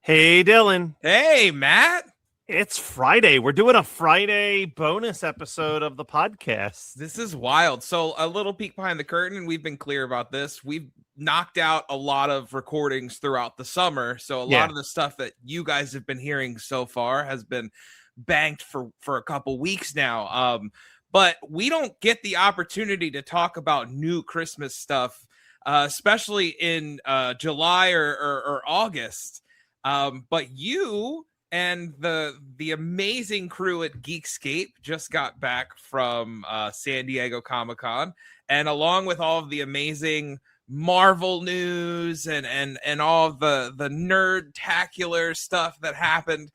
Hey, Dylan. Hey, Matt. It's Friday. We're doing a Friday bonus episode of the podcast. This is wild. So, a little peek behind the curtain, and we've been clear about this. We've knocked out a lot of recordings throughout the summer. So, a lot of the stuff that you guys have been hearing so far has been banked for a couple weeks now. But we don't get the opportunity to talk about new Christmas stuff, especially in July or August. But you and the amazing crew at Geekscape just got back from San Diego Comic-Con, and along with all of the amazing Marvel news and all of the nerd-tacular stuff that happened,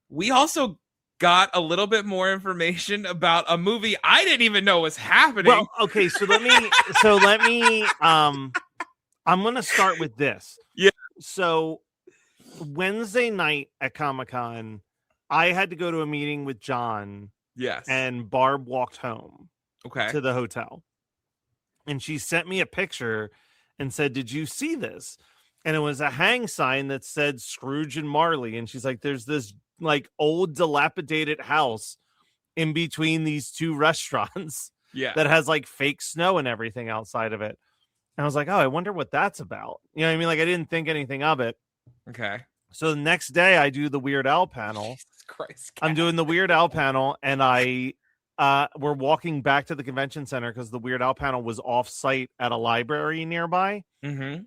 we also got a little bit more information about a movie I didn't even know was happening. Well, okay, so let me I'm going to start with this. Yeah. So Wednesday night at Comic-Con, I had to go to a meeting with John. Yes. And Barb walked home to the hotel. And she sent me a picture and said, "Did you see this?" And it was a hang sign that said Scrooge and Marley. And she's like, "There's this like old dilapidated house in between these two restaurants that has like fake snow and everything outside of it." And I was like, "Oh, I wonder what that's about." You know what I mean? Like, I didn't think anything of it. Okay. So the next day I do the Weird Al panel. Jesus Christ. I'm doing the Weird Al panel, and we're walking back to the convention center because the Weird Al panel was off site at a library nearby. Mm-hmm.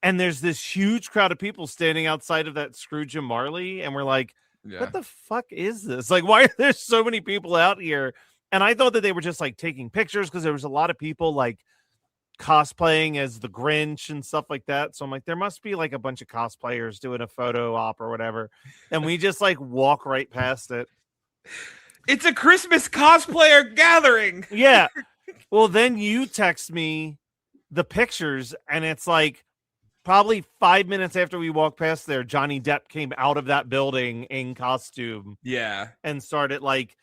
And there's this huge crowd of people standing outside of that Scrooge and Marley. And we're like, what the fuck is this? Like, why are there so many people out here? And I thought that they were just like taking pictures because there was a lot of people like cosplaying as the Grinch and stuff like that. So I'm like, there must be like a bunch of cosplayers doing a photo op or whatever. And we just like walk right past it. It's a Christmas cosplayer gathering. Yeah. Well, then you text me the pictures, and it's like probably 5 minutes after we walked past there, Johnny Depp came out of that building in costume. Yeah. And started like,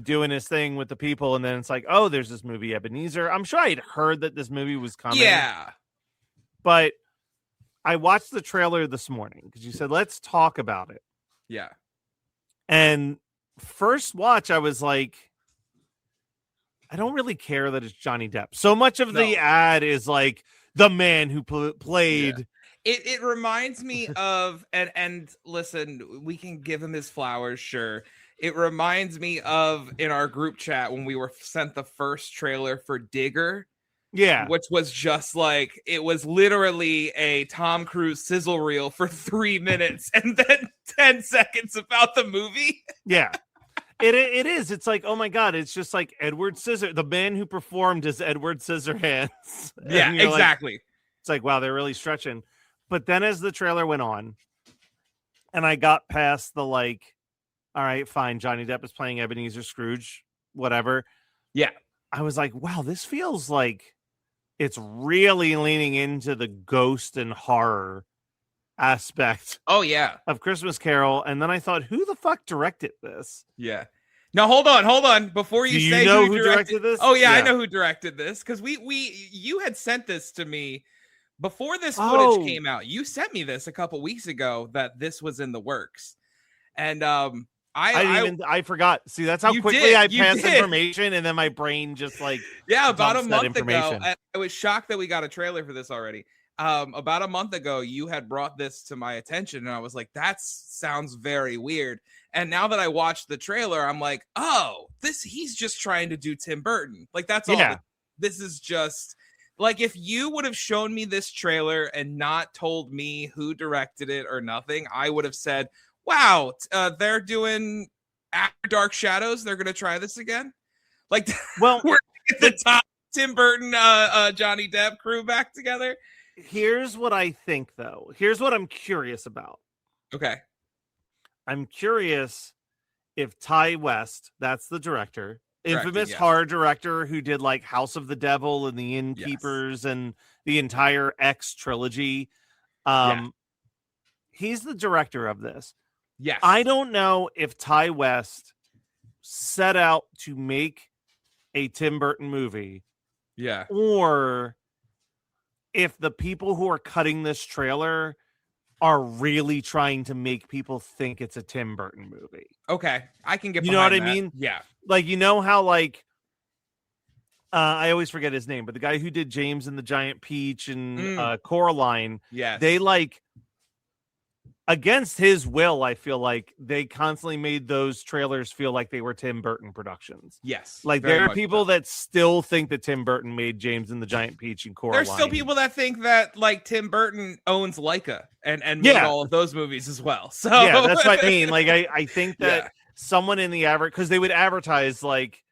doing his thing with the people. And then it's like, oh, there's this movie Ebenezer. I'm sure I'd heard that this movie was coming. Yeah. But I watched the trailer this morning because you said, let's talk about it. Yeah. And first watch, I was like, I don't really care that it's Johnny Depp. So much of the ad is like the man who played. Yeah. It reminds me of, and listen, we can give him his flowers, sure. It reminds me of in our group chat when we were sent the first trailer for Digger. Yeah. Which was just like, it was literally a Tom Cruise sizzle reel for 3 minutes and then 10 seconds about the movie. Yeah. It is. It's like, oh my God, it's just like Edward the man who performed as Edward Scissorhands. Yeah, exactly. Like, it's like, wow, they're really stretching. But then as the trailer went on and I got past the like, all right, fine, Johnny Depp is playing Ebenezer Scrooge, whatever. Yeah. I was like, wow, this feels like it's really leaning into the ghost and horror aspect. Oh, yeah. Of Christmas Carol. And then I thought, who the fuck directed this? Yeah. Now, hold on. Before you say who directed this? Oh, yeah, I know who directed this. Because you had sent this to me before this footage came out. You sent me this a couple weeks ago that this was in the works. And I forgot. See, that's how quickly I passed information, and then my brain just like about a month ago. I was shocked that we got a trailer for this already. About a month ago, you had brought this to my attention, and I was like, that sounds very weird. And now that I watched the trailer, I'm like, oh, he's just trying to do Tim Burton. Like, that's all. Yeah. This is just like, if you would have shown me this trailer and not told me who directed it or nothing, I would have said, wow, they're doing After Dark Shadows. They're going to try this again. Like, well, we're at the top Tim Burton, Johnny Depp crew back together. Here's what I think, though. Here's what I'm curious about. Okay. I'm curious if Ty West, that's the director, infamous horror director who did like House of the Devil and The Innkeepers and the entire X trilogy. He's the director of this. Yes. I don't know if Ty West set out to make a Tim Burton movie. Yeah. Or if the people who are cutting this trailer are really trying to make people think it's a Tim Burton movie. Okay, I can get. You know what I that. mean? Yeah. Like, you know how like I always forget his name, but the guy who did James and the Giant Peach and Coraline, they like against his will, I feel like they constantly made those trailers feel like they were Tim Burton productions. Yes. Like there are people that still think that Tim Burton made James and the Giant Peach and Coraline. There's still people that think that like Tim Burton owns Leica and made all of those movies as well. So yeah, that's what I mean. Like I think that someone in the because they would advertise like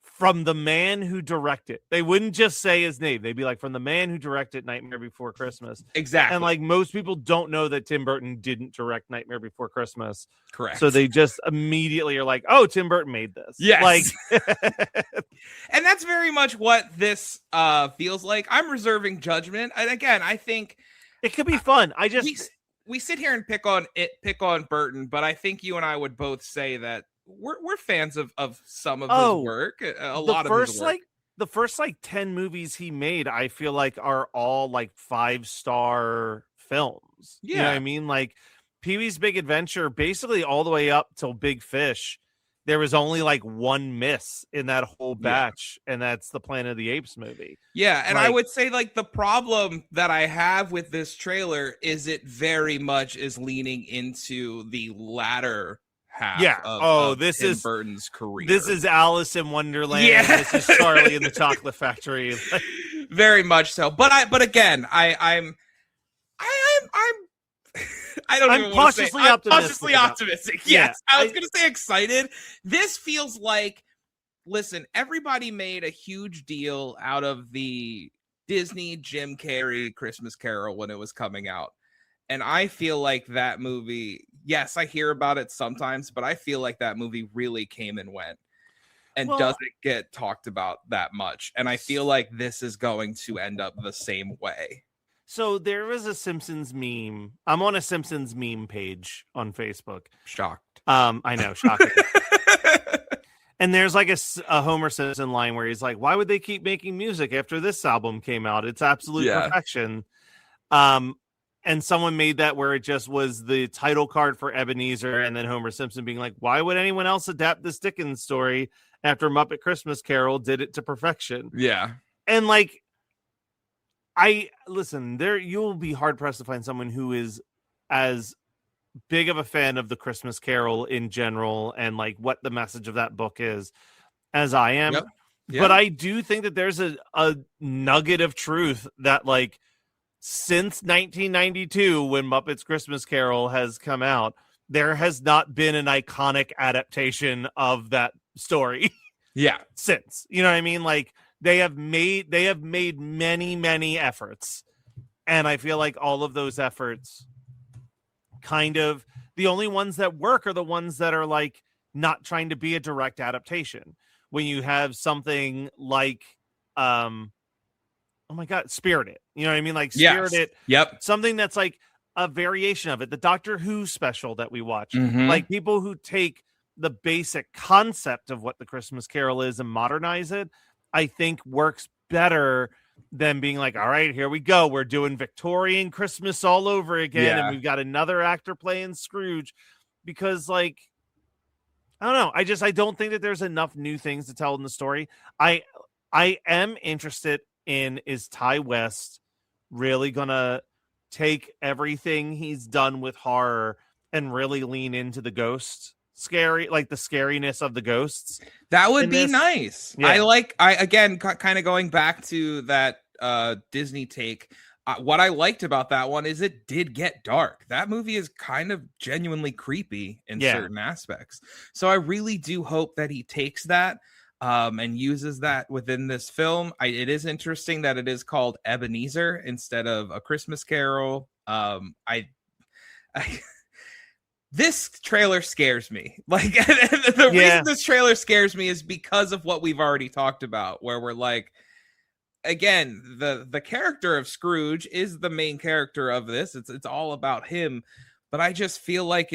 from the man who directed. They wouldn't just say his name. They'd be like, from the man who directed Nightmare Before Christmas. Exactly. And like most people don't know that Tim Burton didn't direct Nightmare Before Christmas. Correct. So they just immediately are like, oh, Tim Burton made this. Yes. Like and that's very much what this feels like. I'm reserving judgment. And again, I think it could be fun. I just we sit here and pick on Burton, but I think you and I would both say that we're fans of some of his work, a lot of his work. The first 10 movies he made, I feel like are all like 5-star films. Yeah. You know what I mean? Like Pee-wee's Big Adventure, basically all the way up till Big Fish, there was only like one miss in that whole batch, and that's the Planet of the Apes movie. Yeah, and I would say like the problem that I have with this trailer is it very much is leaning into the latter half of this Tim is Burton's career. This is Alice in Wonderland. Yeah. This is Charlie in the Chocolate Factory. Very much so. But again, I'm I don't even want to say I'm cautiously optimistic. Yes. I was gonna say excited. This feels like, listen, everybody made a huge deal out of the Disney Jim Carrey Christmas Carol when it was coming out. And I feel like that movie, yes, I hear about it sometimes, but I feel like that movie really came and went and doesn't get talked about that much. And I feel like this is going to end up the same way. So there was a Simpsons meme. I'm on a Simpsons meme page on Facebook. Shocked. I know, shocking. And there's like a Homer Simpson line where he's like, why would they keep making music after this album came out? It's absolute perfection. And someone made that where it just was the title card for Ebenezer, and then Homer Simpson being like, why would anyone else adapt this Dickens story after Muppet Christmas Carol did it to perfection? Yeah. And like, you'll be hard pressed to find someone who is as big of a fan of the Christmas Carol in general and like what the message of that book is as I am. Yep. But I do think that there's a nugget of truth that like, since 1992, when Muppets Christmas Carol has come out, there has not been an iconic adaptation of that story. Yeah. Since, you know what I mean? Like they have made many, many efforts. And I feel like all of those efforts kind of the only ones that work are the ones that are like not trying to be a direct adaptation. When you have something like, oh my God, Spirited. You know what I mean? Like Spirited. Yes. Yep. Something that's like a variation of it. The Doctor Who special that we watch. Mm-hmm. Like people who take the basic concept of what the Christmas Carol is and modernize it, I think works better than being like, all right, here we go. We're doing Victorian Christmas all over again. And we've got another actor playing Scrooge. Because like, I don't know. I don't think that there's enough new things to tell in the story. I am interested in, is Ty West really gonna take everything he's done with horror and really lean into the ghost scary, like the scariness of the ghosts? That would be nice. I again kind of going back to that Disney take. What I liked about that one is it did get dark. That movie is kind of genuinely creepy in certain aspects. So I really do hope that he takes that and uses that within this film. It is interesting that it is called Ebenezer instead of A Christmas Carol. This trailer scares me. Like the reason this trailer scares me is because of what we've already talked about, where we're like, again, the character of Scrooge is the main character of this. It's all about him, but I just feel like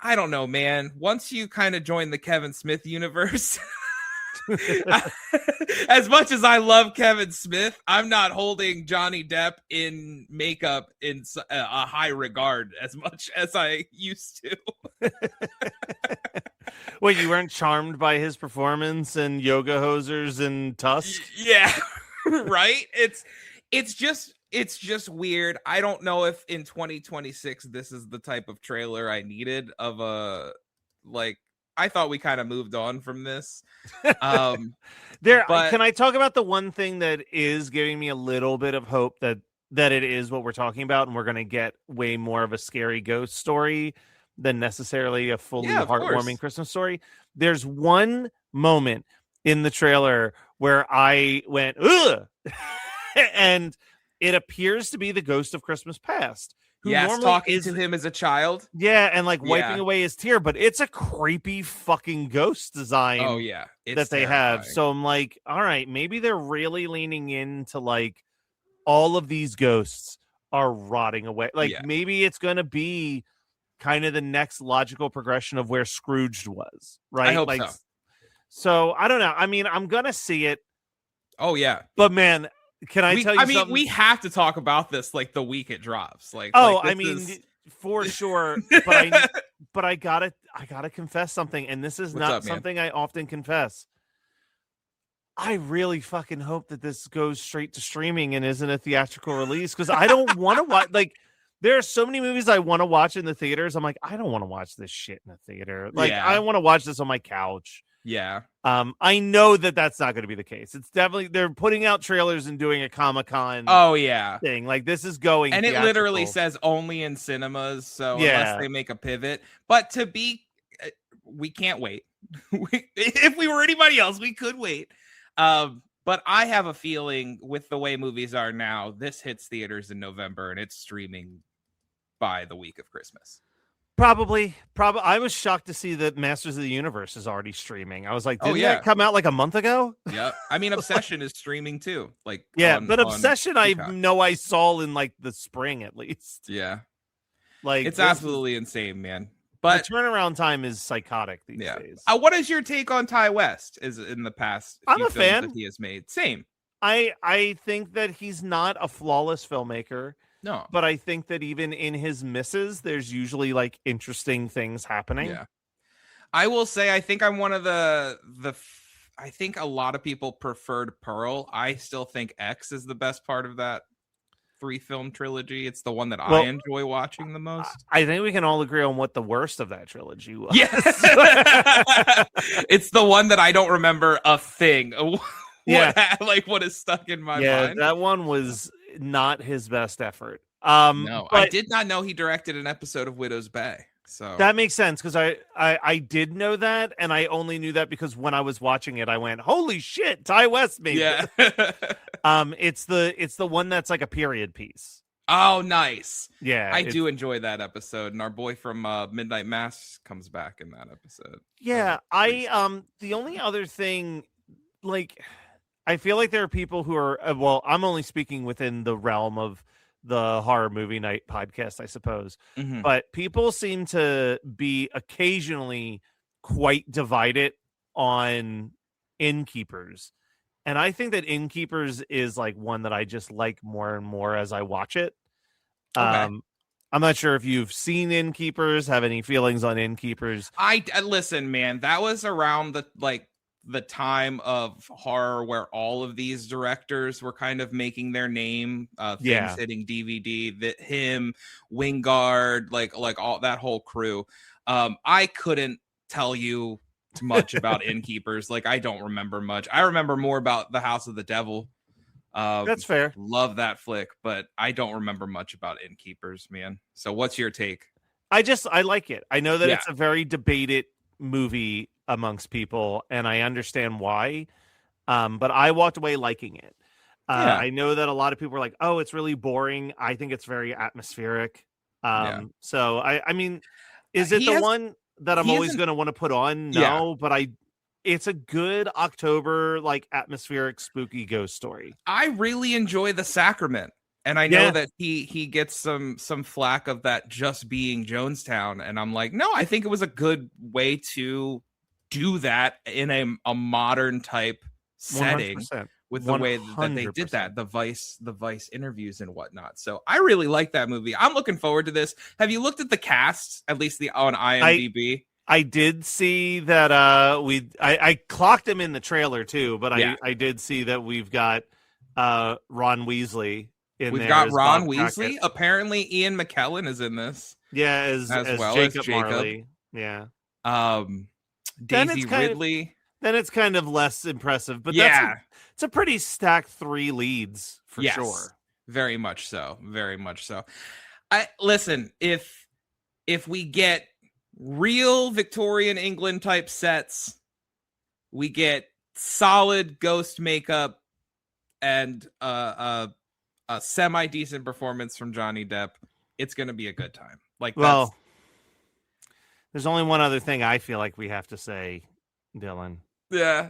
I don't know, man. Once you kind of join the Kevin Smith universe, As much as I love Kevin Smith, I'm not holding Johnny Depp in makeup in a high regard as much as I used to. Wait, you weren't charmed by his performance and Yoga Hosers and Tusk? Yeah, right? It's just weird. I don't know if in 2026 this is the type of trailer I needed of a like I thought we kind of moved on from this. But can I talk about the one thing that is giving me a little bit of hope that it is what we're talking about and we're going to get way more of a scary ghost story than necessarily a fully heartwarming Christmas story. There's one moment in the trailer where I went, ugh, and it appears to be the ghost of Christmas Past. Who talking to him as a child. Yeah, and like wiping away his tear, but it's a creepy fucking ghost design. Oh yeah, that they have. So I'm like, all right, maybe they're really leaning into like all of these ghosts are rotting away. Like maybe it's going to be kind of the next logical progression of where Scrooged was, right? I hope like, so. So I don't know. I mean, I'm going to see it. Oh yeah. But man, can I tell you something? We have to talk about this like the week it drops. For sure. But I gotta confess something, and this is not something I often confess. I really fucking hope that this goes straight to streaming and isn't a theatrical release, because I don't want to watch. Like, there are so many movies I want to watch in the theaters. I'm like, I don't want to watch this shit in the theater. Like, I want to watch this on my couch. Yeah. I know that that's not going to be the case. It's definitely, they're putting out trailers and doing a Comic-Con thing. Like, this is going and theatrical. It literally says only in cinemas, so unless they make a pivot. But we can't wait. If we were anybody else, we could wait. But I have a feeling with the way movies are now, this hits theaters in November and it's streaming by the week of Christmas. Probably. I was shocked to see that Masters of the Universe is already streaming. I was like, didn't that come out like a month ago? Yeah. I mean, Obsession is streaming too. Like, but Obsession I know I saw in like the spring at least. Yeah. Like, it's absolutely insane, man. But the turnaround time is psychotic these days. What is your take on Ty West? Is in the past? I'm a fan that he has made. Same. I think that he's not a flawless filmmaker. No, but I think that even in his misses, there's usually like interesting things happening. Yeah, I will say I think I'm one of the. I think a lot of people preferred Pearl. I still think X is the best part of that 3-film trilogy. It's the one that I enjoy watching the most. I think we can all agree on what the worst of that trilogy was. Yes, it's the one that I don't remember a thing. What is stuck in my mind. Yeah, that one was not his best effort. No, I did not know he directed an episode of Widow's Bay. So that makes sense, because I did know that, and I only knew that because when I was watching it, I went, "Holy shit, Ty West made it." It's the one that's like a period piece. Oh, nice. Yeah, I do enjoy that episode, and our boy from Midnight Mass comes back in that episode. Yeah, the only other thing, like, I feel like there are people who are I'm only speaking within the realm of the Horror Movie Night podcast, I suppose. Mm-hmm. But people seem to be occasionally quite divided on Innkeepers. And I think that Innkeepers is like one that I just like more and more as I watch it. Okay. I'm not sure if you've seen Innkeepers, have any feelings on Innkeepers. I listen, man, that was around the time of horror where all of these directors were kind of making their name, things hitting DVD, that him, Wingard, like all that whole crew. I couldn't tell you much about Innkeepers. Like, I don't remember much. I remember more about The House of the Devil. That's fair. Love that flick, but I don't remember much about Innkeepers, man. So what's your take? I like it. I know that it's a very debated movie amongst people, and I understand why. But I walked away liking it. I know that a lot of people are like, "Oh, it's really boring." I think it's very atmospheric. So I mean, is it the one that I'm always going to want to put on? No, but it's a good October, like, atmospheric, spooky ghost story. I really enjoy The Sacrament. And I know that he gets some flack of that just being Jonestown. And I'm like, no, I think it was a good way to do that in a modern type setting 100%. with the way that they did that, the Vice interviews and whatnot. So I really like that movie. I'm looking forward to this. Have you looked at the cast, at least on IMDb? I did see that I clocked him in the trailer too, but I did see that we've got Ron Weasley in there. We've got Ron Weasley. Apparently Ian McKellen is in this. Yeah, as well as Jacob Marley. Yeah. Daisy Ridley. Then it's kind of less impressive, but it's a pretty stacked 3 leads for sure. Very much so. Very much so. Listen, if we get real Victorian England type sets, we get solid ghost makeup and a semi decent performance from Johnny Depp, it's going to be a good time. Well, there's only one other thing I feel like we have to say, Dylan. Yeah.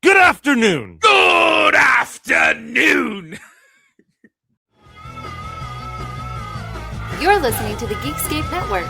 Good afternoon. Good afternoon. You're listening to the Geekscape Network.